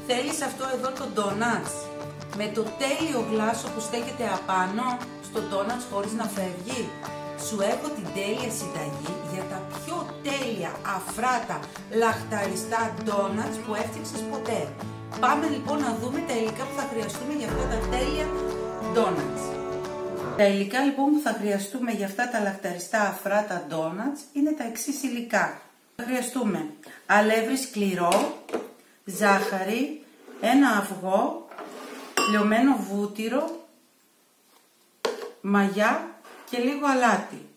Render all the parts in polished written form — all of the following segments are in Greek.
Θέλεις αυτό εδώ το ντόνατς με το τέλειο γλάσο που στέκεται απάνω στο ντόνατς χωρίς να φεύγει? Σου έχω την τέλεια συνταγή για τα πιο τέλεια, αφράτα, λαχταριστά ντόνατς που έφτιαξες ποτέ. Πάμε λοιπόν να δούμε τα υλικά που θα χρειαστούμε για αυτά τα τέλεια ντόνατς. Τα υλικά λοιπόν που θα χρειαστούμε για αυτά τα λαχταριστά αφράτα ντόνατς είναι τα εξής υλικά. Θα χρειαστούμε αλεύρι σκληρό, ζάχαρη, ένα αυγό, λιωμένο βούτυρο, μαγιά και λίγο αλάτι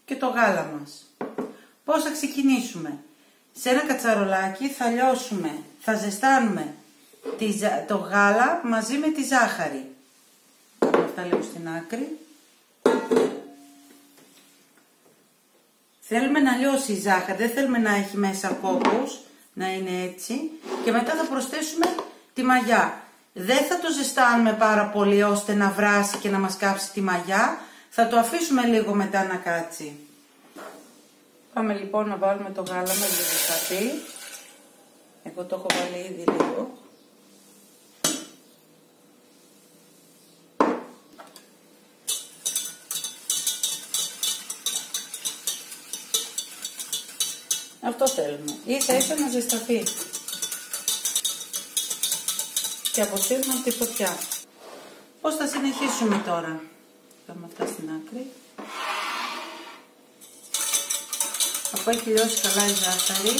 και το γάλα μας. Πώς θα ξεκινήσουμε? Σε ένα κατσαρολάκι θα λιώσουμε, θα ζεστάνουμε το γάλα μαζί με τη ζάχαρη. Αυτά λίγο στην άκρη. Θέλουμε να λιώσει η ζάχαρη, δεν θέλουμε να έχει μέσα κόκκους, να είναι έτσι. Και μετά θα προσθέσουμε τη μαγιά. Δεν θα το ζεστάνουμε πάρα πολύ ώστε να βράσει και να μας κάψει τη μαγιά. Θα το αφήσουμε λίγο μετά να κάτσει. Πάμε λοιπόν να βάλουμε το γάλα μας για ζεσταθεί. Εγώ το έχω βάλει ήδη λίγο. Αυτό θέλουμε. Ίσα ίσα να ζεσταθεί. Και αποσύρουμε από τη φωτιά. Πώς θα συνεχίσουμε τώρα? Κάνουμε αυτά στην άκρη. Αφού έχει λιώσει καλά η ζάχαρη,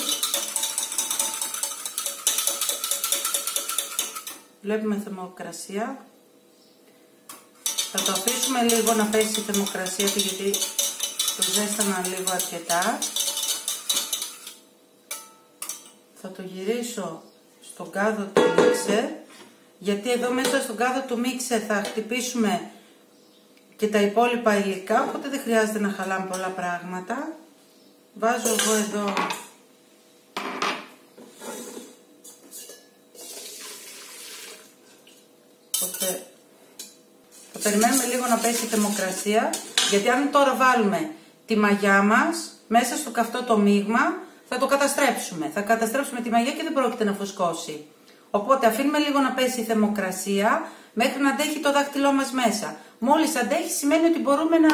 βλέπουμε θερμοκρασία. Θα το αφήσουμε λίγο να πέσει η θερμοκρασία του, γιατί το ζέστανα λίγο αρκετά. Θα το γυρίσω στον κάδο του μίξερ, γιατί εδώ μέσα στον κάδο του μίξερ θα χτυπήσουμε και τα υπόλοιπα υλικά, οπότε δεν χρειάζεται να χαλάμε πολλά πράγματα. Βάζω εγώ εδώ οπότε θα περιμένουμε λίγο να πέσει η θερμοκρασία, γιατί αν τώρα βάλουμε τη μαγιά μας μέσα στο καυτό το μείγμα, θα το καταστρέψουμε. Θα καταστρέψουμε τη μαγιά και δεν πρόκειται να φουσκώσει. Οπότε αφήνουμε λίγο να πέσει η θερμοκρασία μέχρι να αντέχει το δάχτυλό μας μέσα. Μόλις αντέχει σημαίνει ότι μπορούμε να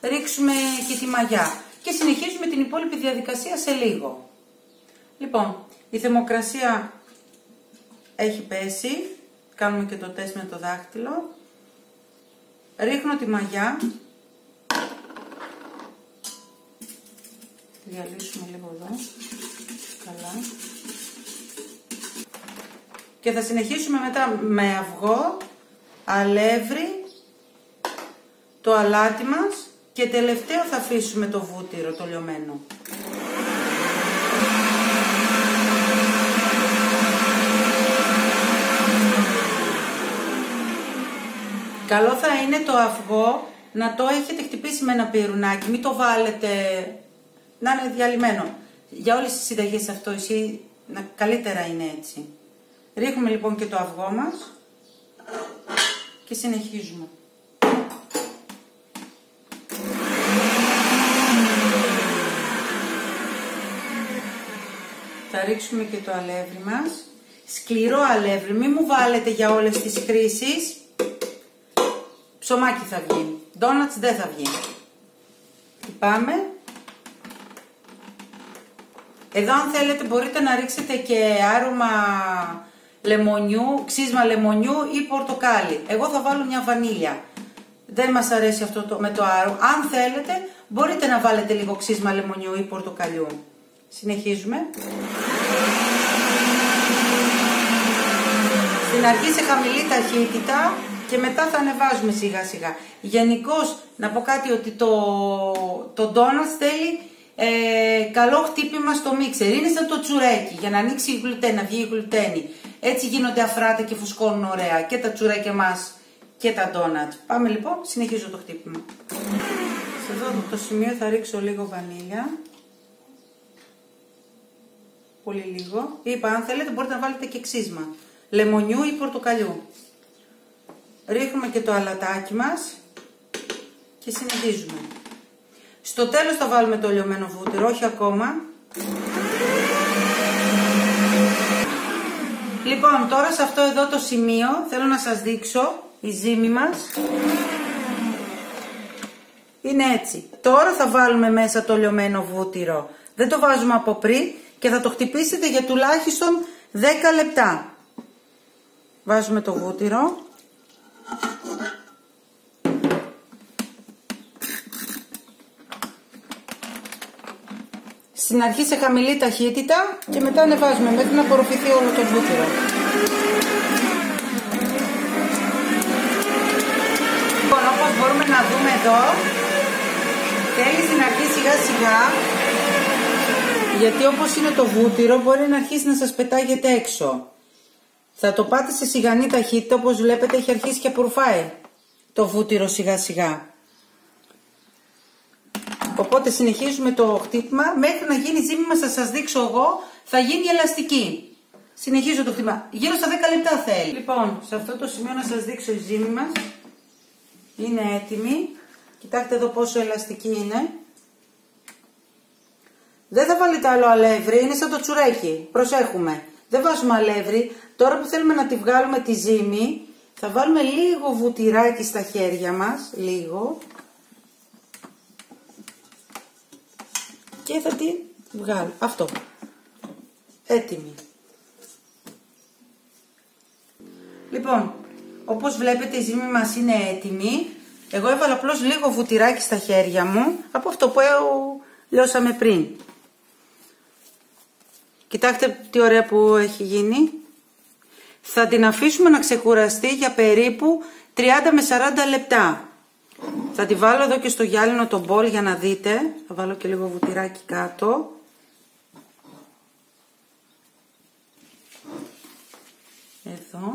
ρίξουμε και τη μαγιά. Και συνεχίζουμε την υπόλοιπη διαδικασία σε λίγο. Λοιπόν, η θερμοκρασία έχει πέσει. Κάνουμε και το τεστ με το δάχτυλο. Ρίχνω τη μαγιά. Διαλύσουμε λίγο εδώ. Καλά. Και θα συνεχίσουμε μετά με αυγό, αλεύρι, το αλάτι μας και τελευταίο θα αφήσουμε το βούτυρο, το λιωμένο. Καλό θα είναι το αυγό να το έχετε χτυπήσει με ένα πυρουνάκι, μην το βάλετε να είναι διαλυμένο. Για όλες τις συνταγές αυτό ισχύει, καλύτερα είναι έτσι. Ρίχνουμε λοιπόν και το αυγό μας και συνεχίζουμε. Θα ρίξουμε και το αλεύρι μας. Σκληρό αλεύρι, μην μου βάλετε για όλες τις χρήσεις. Ψωμάκι θα βγει, ντόνατς δεν θα βγει. Πάμε. Εδώ αν θέλετε μπορείτε να ρίξετε και άρωμα λεμονιού, ξύσμα λεμονιού ή πορτοκάλι. Εγώ θα βάλω μια βανίλια. Δεν μας αρέσει αυτό με το άρωμα. Αν θέλετε μπορείτε να βάλετε λίγο ξύσμα λεμονιού ή πορτοκαλιού. Συνεχίζουμε. Στην αρχή σε χαμηλή ταχύτητα και μετά θα ανεβάζουμε σιγά σιγά. Γενικώς να πω κάτι, ότι το ντόνατς θέλει καλό χτύπημα στο μίξερ. Είναι σαν το τσουρέκι, για να ανοίξει η γλουτένη, να βγει η γλουτένη. Έτσι γίνονται αφράτα και φουσκώνουν ωραία και τα τσουρέκια μας και τα ντόνατς. Πάμε λοιπόν, συνεχίζω το χτύπημα. Σε αυτό το σημείο θα ρίξω λίγο βανίλια. Πολύ λίγο. Είπα, αν θέλετε μπορείτε να βάλετε και ξύσμα λεμονιού ή πορτοκαλιού. Ρίχνουμε και το αλατάκι μας και συνεχίζουμε. Στο τέλος θα βάλουμε το λιωμένο βούτυρο, όχι ακόμα. Λοιπόν, τώρα σε αυτό εδώ το σημείο θέλω να σας δείξω η ζύμη μας. Είναι έτσι. Τώρα θα βάλουμε μέσα το λιωμένο βούτυρο. Δεν το βάζουμε από πριν και θα το χτυπήσετε για τουλάχιστον 10 λεπτά. Βάζουμε το βούτυρο. Στην αρχή σε χαμηλή ταχύτητα και μετά ανεβάζουμε μέχρι να απορροφηθεί όλο το βούτυρο. Λοιπόν, όπως μπορούμε να δούμε εδώ, θέλει στην αρχή σιγά σιγά, γιατί όπως είναι το βούτυρο μπορεί να αρχίσει να σας πετάγεται έξω. Θα το πάτε σε σιγανή ταχύτητα, όπως βλέπετε έχει αρχίσει και απορροφάει το βούτυρο σιγά σιγά. Οπότε συνεχίζουμε το χτύπημα μέχρι να γίνει η ζύμη μας, θα σας δείξω εγώ, θα γίνει ελαστική. Συνεχίζω το χτύπημα. Γύρω στα 10 λεπτά θέλει. Λοιπόν, σε αυτό το σημείο να σας δείξω η ζύμη μας. Είναι έτοιμη. Κοιτάξτε εδώ πόσο ελαστική είναι. Δεν θα βάλετε άλλο αλεύρι, είναι σαν το τσουρέκι. Προσέχουμε. Δεν βάζουμε αλεύρι. Τώρα που θέλουμε να τη βγάλουμε τη ζύμη, θα βάλουμε λίγο βουτυράκι στα χέρια μας. Λίγο. Και θα τη βγάλω. Αυτό. Έτοιμη. Λοιπόν, όπως βλέπετε η ζύμη μας είναι έτοιμη. Εγώ έβαλα απλώς λίγο βουτυράκι στα χέρια μου από αυτό που λιώσαμε πριν. Κοιτάξτε τι ωραία που έχει γίνει. Θα την αφήσουμε να ξεκουραστεί για περίπου 30 με 40 λεπτά. Θα τη βάλω εδώ και στο γυάλινο το μπολ για να δείτε. Θα βάλω και λίγο βουτυράκι κάτω. Εδώ.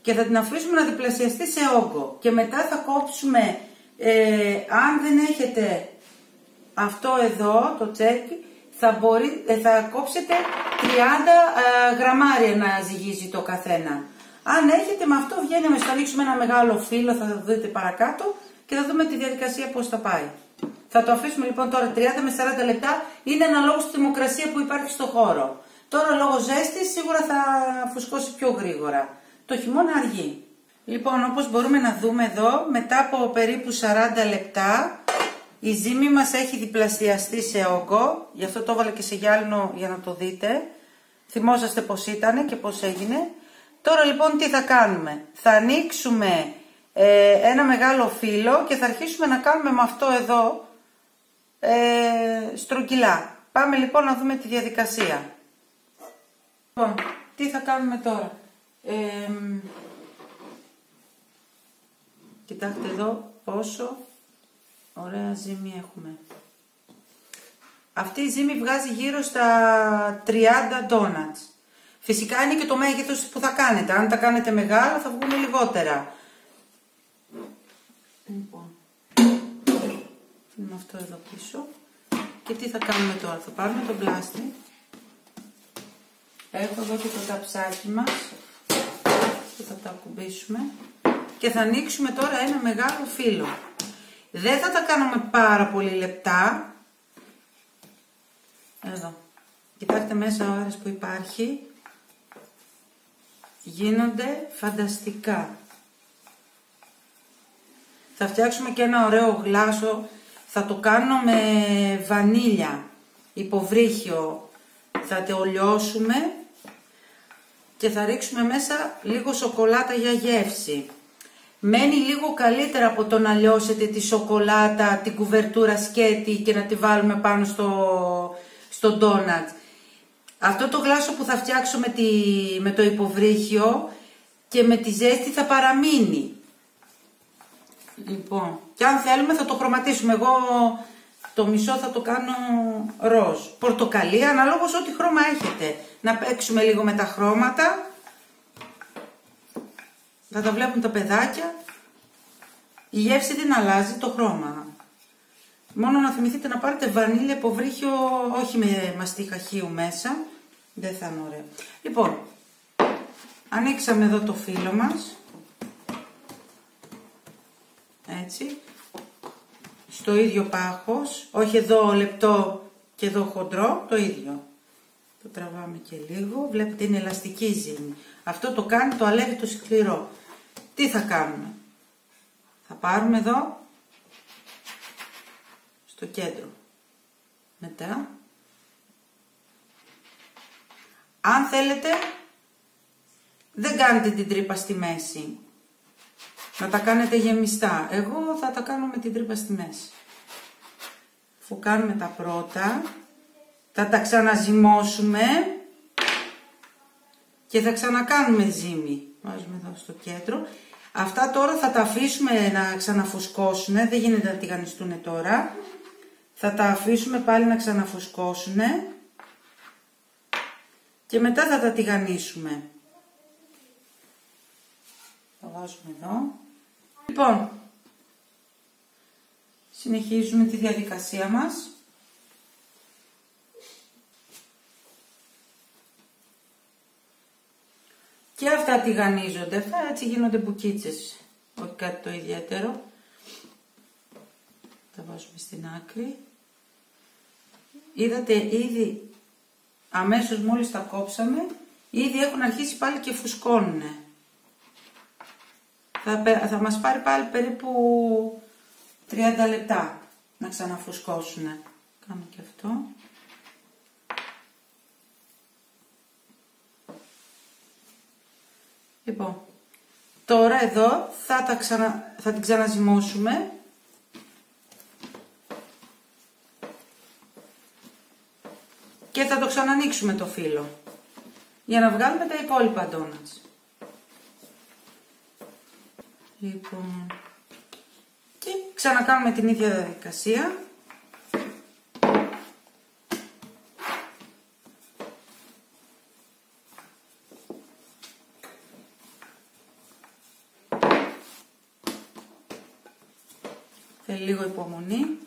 Και θα την αφήσουμε να διπλασιαστεί σε όγκο. Και μετά θα κόψουμε, αν δεν έχετε αυτό εδώ, το τσέπι, θα κόψετε 30 γραμμάρια να ζυγίζει το καθένα. Αν έχετε, με αυτό βγαίνει, θα ανοίξουμε ένα μεγάλο φύλλο, θα το δείτε παρακάτω και θα δούμε τη διαδικασία πώς θα πάει. Θα το αφήσουμε λοιπόν τώρα 30 με 40 λεπτά, είναι αναλόγως στη θερμοκρασία που υπάρχει στο χώρο. Τώρα λόγω ζέστης σίγουρα θα φουσκώσει πιο γρήγορα. Το χειμώνα αργεί. Λοιπόν, όπως μπορούμε να δούμε εδώ, μετά από περίπου 40 λεπτά, η ζύμη μας έχει διπλασιαστεί σε όγκο. Γι' αυτό το έβαλα και σε γυάλινο για να το δείτε. Θυμόσαστε πώς ήταν και πώς έγινε. Τώρα λοιπόν τι θα κάνουμε. Θα ανοίξουμε ένα μεγάλο φύλλο και θα αρχίσουμε να κάνουμε με αυτό εδώ στρογγυλά. Πάμε λοιπόν να δούμε τη διαδικασία. Λοιπόν, τι θα κάνουμε τώρα. Κοιτάξτε εδώ πόσο ωραία ζύμη έχουμε. Αυτή η ζύμη βγάζει γύρω στα 30 ντόνατς. Φυσικά είναι και το μέγεθος που θα κάνετε. Αν τα κάνετε μεγάλα θα βγουν λιγότερα. Λοιπόν, αφήνουμε αυτό εδώ πίσω. Και τι θα κάνουμε τώρα. Θα πάρουμε τον πλάστη. Έχω εδώ και το ταψάκι μας. Και θα τα ακουμπήσουμε. Και θα ανοίξουμε τώρα ένα μεγάλο φύλλο. Δεν θα τα κάνουμε πάρα πολύ λεπτά. Εδώ. Κοιτάξτε μέσα ο αέρας που υπάρχει. Γίνονται φανταστικά. Θα φτιάξουμε και ένα ωραίο γλάσο. Θα το κάνω με βανίλια, υποβρύχιο. Θα το λιώσουμε και θα ρίξουμε μέσα λίγο σοκολάτα για γεύση. Μένει λίγο καλύτερα από το να λιώσετε τη σοκολάτα, την κουβερτούρα σκέτη και να τη βάλουμε πάνω στο ντόνατ. Αυτό το γλάσο που θα φτιάξω με το υποβρύχιο και με τη ζέστη θα παραμείνει. Λοιπόν, και αν θέλουμε θα το χρωματίσουμε. Εγώ το μισό θα το κάνω ροζ. Πορτοκαλί, αναλόγως ό,τι χρώμα έχετε. Να παίξουμε λίγο με τα χρώματα. Θα τα βλέπουν τα παιδάκια. Η γεύση δεν αλλάζει, το χρώμα. Μόνο να θυμηθείτε να πάρετε βανίλια υποβρύχιο, όχι με μαστίχα χείου μέσα. Δεν θα είναι ωραίο. Λοιπόν, ανοίξαμε εδώ το φύλλο μας. Έτσι. Στο ίδιο πάχος. Όχι εδώ λεπτό και εδώ χοντρό. Το ίδιο. Το τραβάμε και λίγο. Βλέπετε είναι ελαστική η ζύμη. Αυτό το κάνει το αλεύρι το σκληρό. Τι θα κάνουμε? Θα πάρουμε εδώ στο κέντρο. Μετά, αν θέλετε, δεν κάνετε την τρύπα στη μέση. Να τα κάνετε γεμιστά. Εγώ θα τα κάνω με την τρύπα στη μέση. Αφού κάνουμε τα πρώτα, θα τα ξαναζυμώσουμε και θα ξανακάνουμε ζύμη. Βάζουμε εδώ στο κέντρο. Αυτά τώρα θα τα αφήσουμε να ξαναφουσκώσουν. Δεν γίνεται να τηγανιστούν τώρα. Θα τα αφήσουμε πάλι να ξαναφουσκώσουν και μετά θα τα τηγανίσουμε. Τα βάζουμε εδώ. Λοιπόν, συνεχίζουμε τη διαδικασία μας. Και αυτά τηγανίζονται. Αυτά έτσι γίνονται μπουκίτσες. Όχι κάτι το ιδιαίτερο. Τα βάζουμε στην άκρη. Είδατε ήδη αμέσως μόλις τα κόψαμε, ήδη έχουν αρχίσει πάλι και φουσκώνουνε. Θα μας πάρει πάλι περίπου 30 λεπτά να ξαναφουσκώσουνε. Κάνω και αυτό. Λοιπόν, τώρα εδώ θα την ξαναζυμώσουμε. Και θα το ξανανοίξουμε το φύλλο για να βγάλουμε τα υπόλοιπα ντόνατς. Λοιπόν, και ξανακάνουμε την ίδια διαδικασία. Θέλει λίγο υπομονή.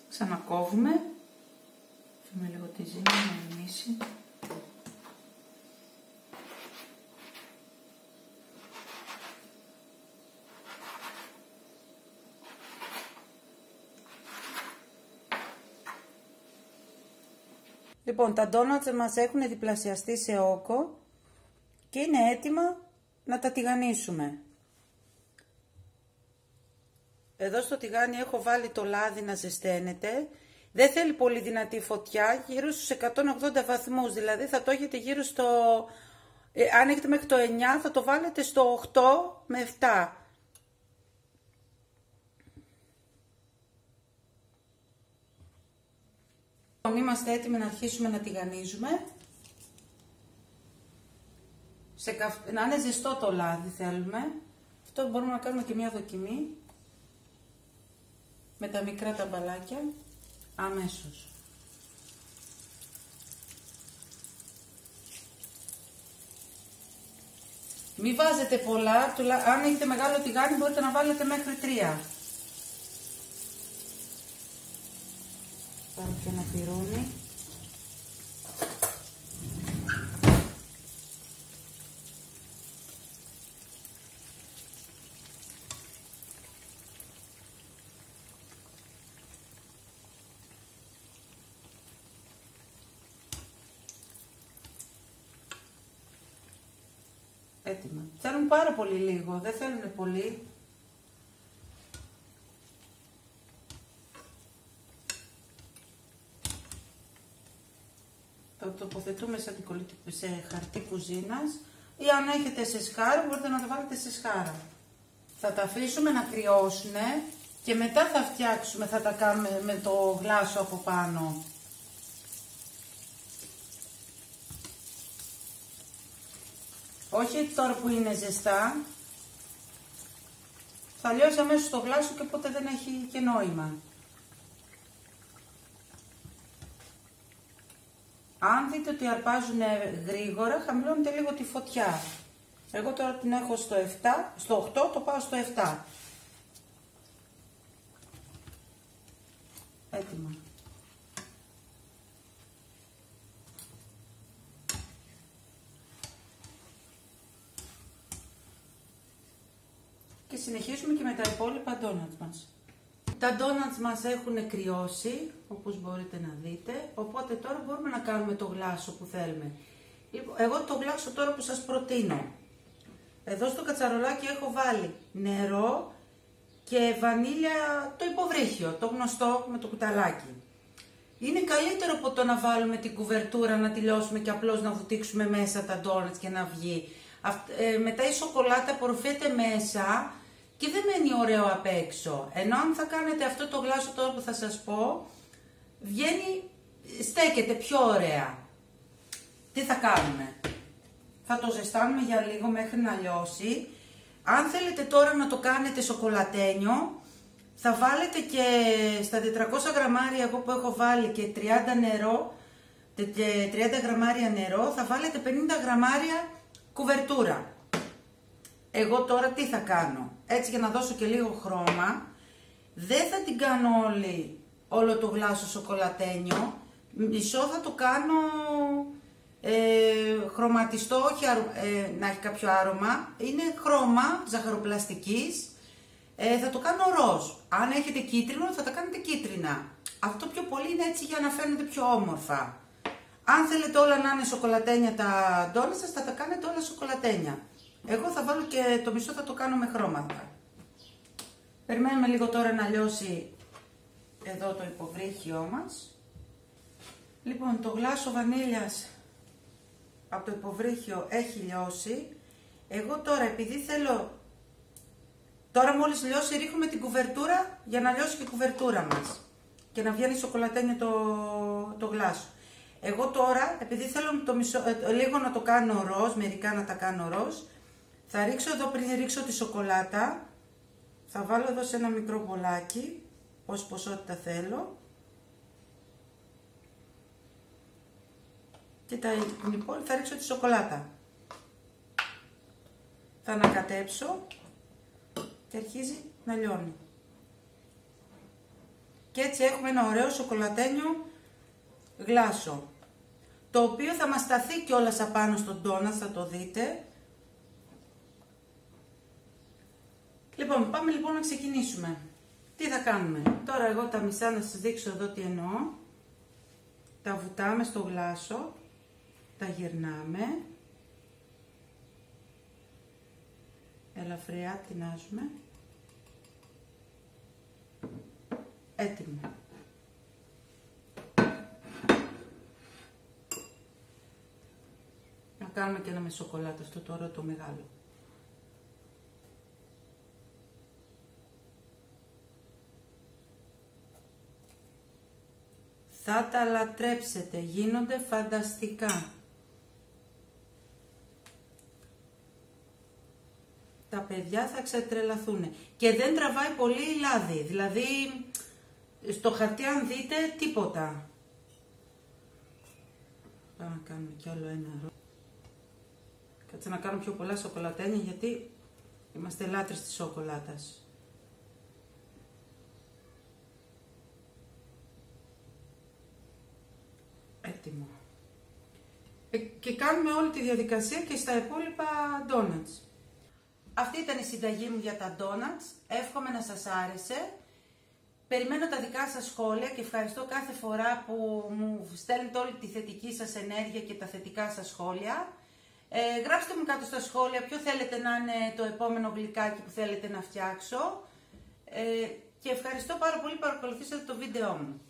Ξανακόβουμε. Αφήνουμε λίγο τη ζύμη να μιμήσει. Λοιπόν, τα ντόνατς μας έχουν διπλασιαστεί σε όκο και είναι έτοιμα να τα τηγανίσουμε. Εδώ στο τηγάνι έχω βάλει το λάδι να ζεσταίνεται. Δεν θέλει πολύ δυνατή φωτιά, γύρω στους 180 βαθμούς, δηλαδή θα το έχετε γύρω στο... αν έχετε μέχρι το 9 θα το βάλετε στο 8 με 7. Είμαστε έτοιμοι να αρχίσουμε να τηγανίζουμε. Να είναι ζεστό το λάδι θέλουμε. Αυτό μπορούμε να κάνουμε και μια δοκιμή. Με τα μικρά τα μπαλάκια, αμέσως. Μην βάζετε πολλά, αν έχετε μεγάλο τηγάνι μπορείτε να βάλετε μέχρι 3. Πάρω και ένα πυρούνι. Έτοιμα. Θέλουν πάρα πολύ λίγο, δεν θέλουν πολύ. Το τοποθετούμε σε χαρτί κουζίνας ή αν έχετε σε σκάρα μπορείτε να το βάλετε σε σκάρα. Θα τα αφήσουμε να κρυώσουν και μετά θα φτιάξουμε, θα τα κάνουμε με το γλάσο από πάνω. Όχι τώρα που είναι ζεστά, θα λιώσει αμέσως το γλάσο και οπότε δεν έχει και νόημα. Αν δείτε ότι αρπάζουν γρήγορα, χαμηλώνετε λίγο τη φωτιά. Εγώ τώρα την έχω στο 8, το πάω στο 7. Έτοιμα. Και συνεχίζουμε και με τα υπόλοιπα ντόνατς μας. Τα ντόνατς μας έχουν κρυώσει, όπως μπορείτε να δείτε, οπότε τώρα μπορούμε να κάνουμε το γλάσο που θέλουμε. Εγώ το γλάσο τώρα που σας προτείνω. Εδώ στο κατσαρολάκι έχω βάλει νερό και βανίλια, το υποβρύχιο, το γνωστό με το κουταλάκι. Είναι καλύτερο από το να βάλουμε την κουβερτούρα, να τελειώσουμε και απλώς να βουτήξουμε μέσα τα ντόνατς και να βγει. Μετά η σοκολάτα απορροφιέται μέσα και δεν μένει ωραίο απ' έξω. Ενώ αν θα κάνετε αυτό το γλάσο τώρα που θα σας πω, βγαίνει, στέκεται πιο ωραία. Τι θα κάνουμε? Θα το ζεστάνουμε για λίγο μέχρι να λιώσει. Αν θέλετε τώρα να το κάνετε σοκολατένιο, θα βάλετε και στα 400 γραμμάρια εγώ που έχω βάλει και 30 γραμμάρια νερό, θα βάλετε 50 γραμμάρια κουβερτούρα. Εγώ τώρα τι θα κάνω? Έτσι για να δώσω και λίγο χρώμα, δεν θα την κάνω όλο το γλάσο σοκολατένιο, μισό θα το κάνω χρωματιστό, όχι να έχει κάποιο άρωμα, είναι χρώμα ζαχαροπλαστικής, θα το κάνω ροζ. Αν έχετε κίτρινο θα τα κάνετε κίτρινα. Αυτό πιο πολύ είναι έτσι για να φαίνονται πιο όμορφα. Αν θέλετε όλα να είναι σοκολατένια τα ντόνατς σας, θα τα κάνετε όλα σοκολατένια. Εγώ θα βάλω και το μισό, θα το κάνω με χρώματα. Περιμένουμε λίγο τώρα να λιώσει εδώ το υποβρύχιό μας. Λοιπόν, το γλάσο βανίλιας από το υποβρύχιο έχει λιώσει. Εγώ τώρα, επειδή θέλω, τώρα μόλις λιώσει ρίχνουμε την κουβερτούρα για να λιώσει και η κουβερτούρα μας και να βγαίνει σοκολατένιο το γλάσο. Εγώ τώρα, επειδή θέλω λίγο να το κάνω ροζ, μερικά να τα κάνω ροζ, θα ρίξω εδώ, πριν ρίξω τη σοκολάτα, θα βάλω εδώ σε ένα μικρό μπολάκι, όση ποσότητα θέλω. Και λοιπόν θα ρίξω τη σοκολάτα. Θα ανακατέψω και αρχίζει να λιώνει. Και έτσι έχουμε ένα ωραίο σοκολατένιο γλάσο, το οποίο θα μας σταθεί κιόλας απάνω στον ντόνατς, θα το δείτε. Λοιπόν, πάμε λοιπόν να ξεκινήσουμε. Τι θα κάνουμε? Τώρα εγώ τα μισά να σας δείξω εδώ τι εννοώ. Τα βουτάμε στο γλάσο, τα γυρνάμε, ελαφριά τεινάζουμε. Έτοιμο. Να κάνουμε και ένα με σοκολάτα, αυτό τώρα το μεγάλο. Θα τα λατρέψετε, γίνονται φανταστικά. Τα παιδιά θα ξετρελαθούν. Και δεν τραβάει πολύ λάδι, δηλαδή στο χαρτί αν δείτε τίποτα. Πάμε να κάνουμε κι άλλο ένα ροζ. Κάτσε να κάνω πιο πολλά σοκολατένια γιατί είμαστε λάτρες της σοκολάτας. Έτοιμο. Και κάνουμε όλη τη διαδικασία και στα υπόλοιπα ντόνατς. Αυτή ήταν η συνταγή μου για τα ντόνατς. Εύχομαι να σας άρεσε. Περιμένω τα δικά σας σχόλια και ευχαριστώ κάθε φορά που μου στέλνετε όλη τη θετική σας ενέργεια και τα θετικά σας σχόλια. Γράψτε μου κάτω στα σχόλια ποιο θέλετε να είναι το επόμενο γλυκάκι που θέλετε να φτιάξω. Και ευχαριστώ πάρα πολύ που παρακολουθήσατε το βίντεό μου.